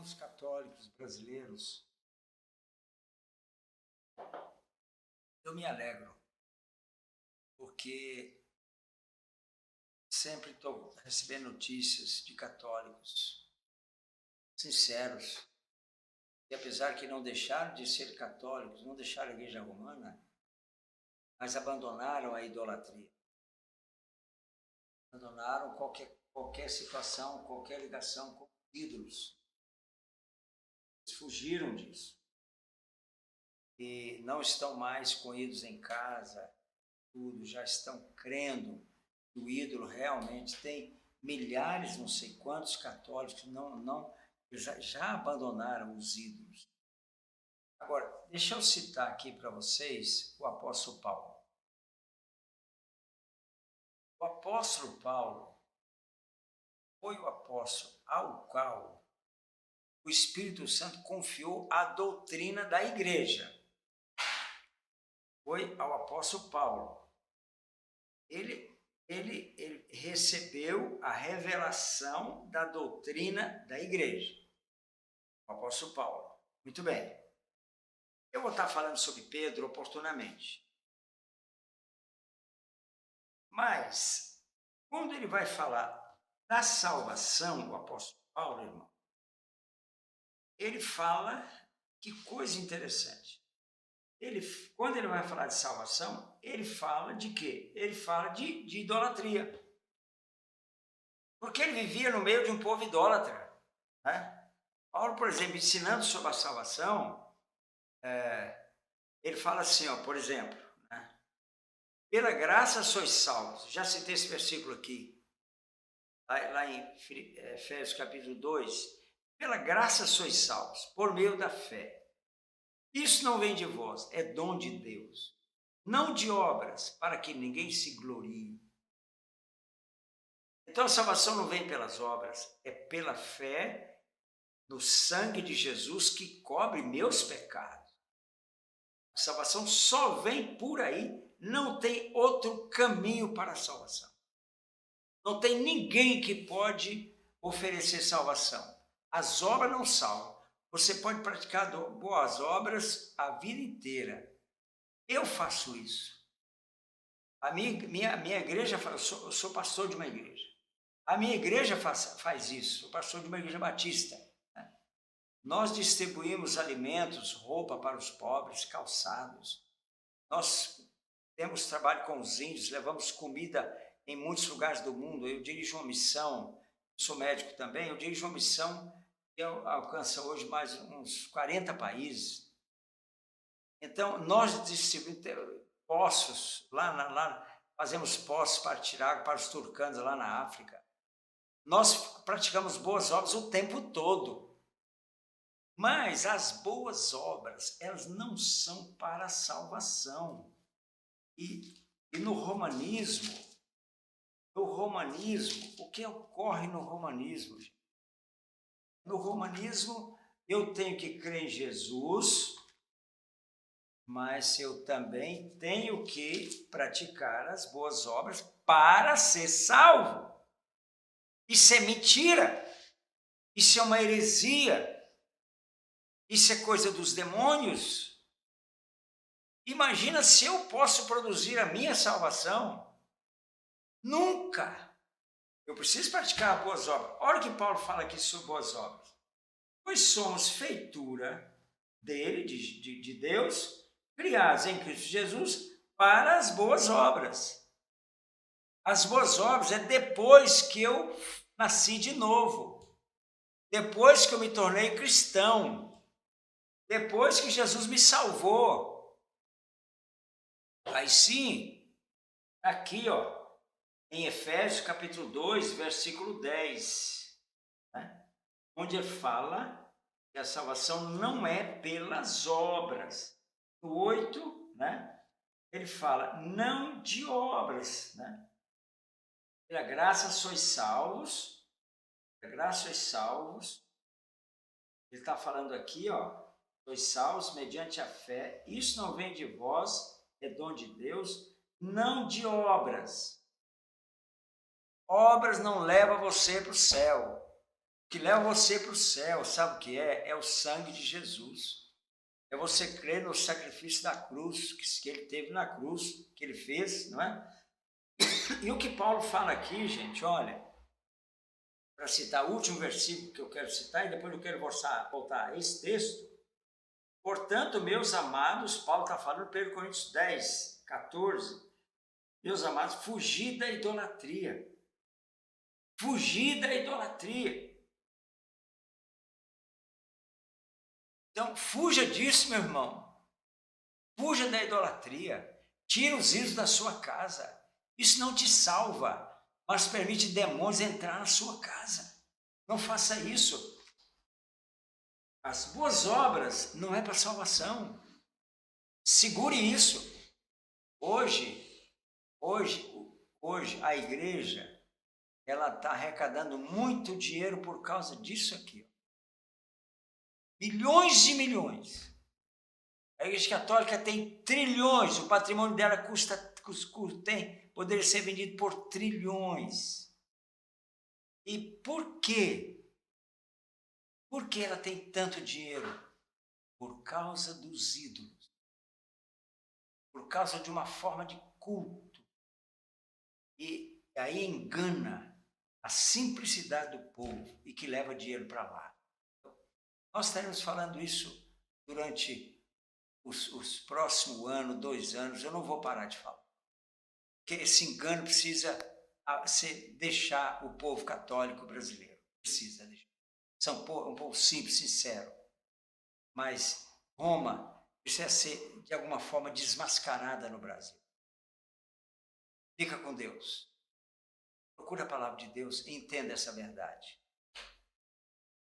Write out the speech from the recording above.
irmãos católicos brasileiros, eu me alegro, porque sempre estou recebendo notícias de católicos sinceros, e apesar que não deixaram de ser católicos, não deixaram a Igreja Romana, mas abandonaram a idolatria. Abandonaram qualquer situação, qualquer ligação com ídolos. Eles fugiram disso. E não estão mais com ídolos em casa, tudo, já estão crendo que o ídolo realmente tem milhares, não sei quantos católicos que já abandonaram os ídolos. Agora, deixa eu citar aqui para vocês o apóstolo Paulo. O apóstolo Paulo foi o apóstolo ao qual o Espírito Santo confiou a doutrina da igreja. Foi ao apóstolo Paulo. Ele recebeu a revelação da doutrina da igreja. O apóstolo Paulo. Muito bem. Eu vou estar falando sobre Pedro oportunamente. Mas, quando ele vai falar da salvação, o apóstolo Paulo, irmão, ele fala, que coisa interessante. Quando ele vai falar de salvação, ele fala de quê? Ele fala de idolatria. Porque ele vivia no meio de um povo idólatra. Né? Paulo, por exemplo, ensinando sobre a salvação, ele fala assim, ó, por exemplo, né? Pela graça sois salvos. Já citei esse versículo aqui, lá em Efésios capítulo 2. Pela graça sois salvos, por meio da fé. Isso não vem de vós, é dom de Deus. Não de obras, para que ninguém se glorie. Então a salvação não vem pelas obras, é pela fé no sangue de Jesus que cobre meus pecados. A salvação só vem por aí, não tem outro caminho para a salvação. Não tem ninguém que pode oferecer salvação. As obras não salvam. Você pode praticar boas obras a vida inteira. Eu faço isso. A minha igreja, eu sou pastor de uma igreja. A minha igreja faz isso, sou pastor de uma igreja batista. Né? Nós distribuímos alimentos, roupa para os pobres, calçados. Nós temos trabalho com os índios, levamos comida em muitos lugares do mundo. Eu dirijo uma missão, sou médico também, eu dirijo uma missão que alcança hoje mais uns 40 países. Então, nós distribuímos poços, lá fazemos poços para tirar água para os turcanos lá na África. Nós praticamos boas obras o tempo todo. Mas as boas obras, elas não são para a salvação. E no romanismo, o que ocorre no romanismo? No romanismo, eu tenho que crer em Jesus, mas eu também tenho que praticar as boas obras para ser salvo. Isso é mentira, isso é uma heresia, isso é coisa dos demônios. Imagina se eu posso produzir a minha salvação. Nunca. Eu preciso praticar boas obras. Olha o que Paulo fala aqui sobre boas obras. Pois somos feitura dele, de Deus, criados em Cristo Jesus para as boas obras. As boas obras é depois que eu nasci de novo, depois que eu me tornei cristão, depois que Jesus me salvou. Aí sim, aqui ó, em Efésios capítulo 2, versículo 10, né? Onde ele fala que a salvação não é pelas obras. No 8, né? Ele fala, não de obras, né? Pela graça sois salvos, pela graça sois salvos. Ele está falando aqui, ó, sois salvos mediante a fé. Isso não vem de vós, é dom de Deus, não de obras. Obras não levam você para o céu. que leva você para o céu, sabe o que é? É o sangue de Jesus. É você crer no sacrifício da cruz, que ele teve na cruz, que ele fez, não é? E o que Paulo fala aqui, gente, olha, para citar o último versículo que eu quero citar, e depois eu quero voltar a esse texto. Portanto, meus amados, Paulo está falando em 1 Coríntios 10, 14, meus amados, fugi da idolatria. Fugir da idolatria. Então, fuja disso, meu irmão. Fuja da idolatria. Tira os ídolos da sua casa. Isso não te salva, mas permite demônios entrar na sua casa. Não faça isso. As boas obras não é para salvação. Segure isso. Hoje a igreja ela está arrecadando muito dinheiro por causa disso aqui. Milhões e milhões. A Igreja Católica tem trilhões, o patrimônio dela poderia ser vendido por trilhões. E por quê? Por que ela tem tanto dinheiro? Por causa dos ídolos. Por causa de uma forma de culto. E aí engana a simplicidade do povo e que leva dinheiro para lá. Nós estaremos falando isso durante os próximos anos, 2 anos, eu não vou parar de falar. Porque esse engano precisa deixar o povo católico brasileiro. Precisa deixar. São um povo simples, sincero. Mas Roma precisa ser, de alguma forma, desmascarada no Brasil. Fica com Deus. Procure a palavra de Deus e entenda essa verdade.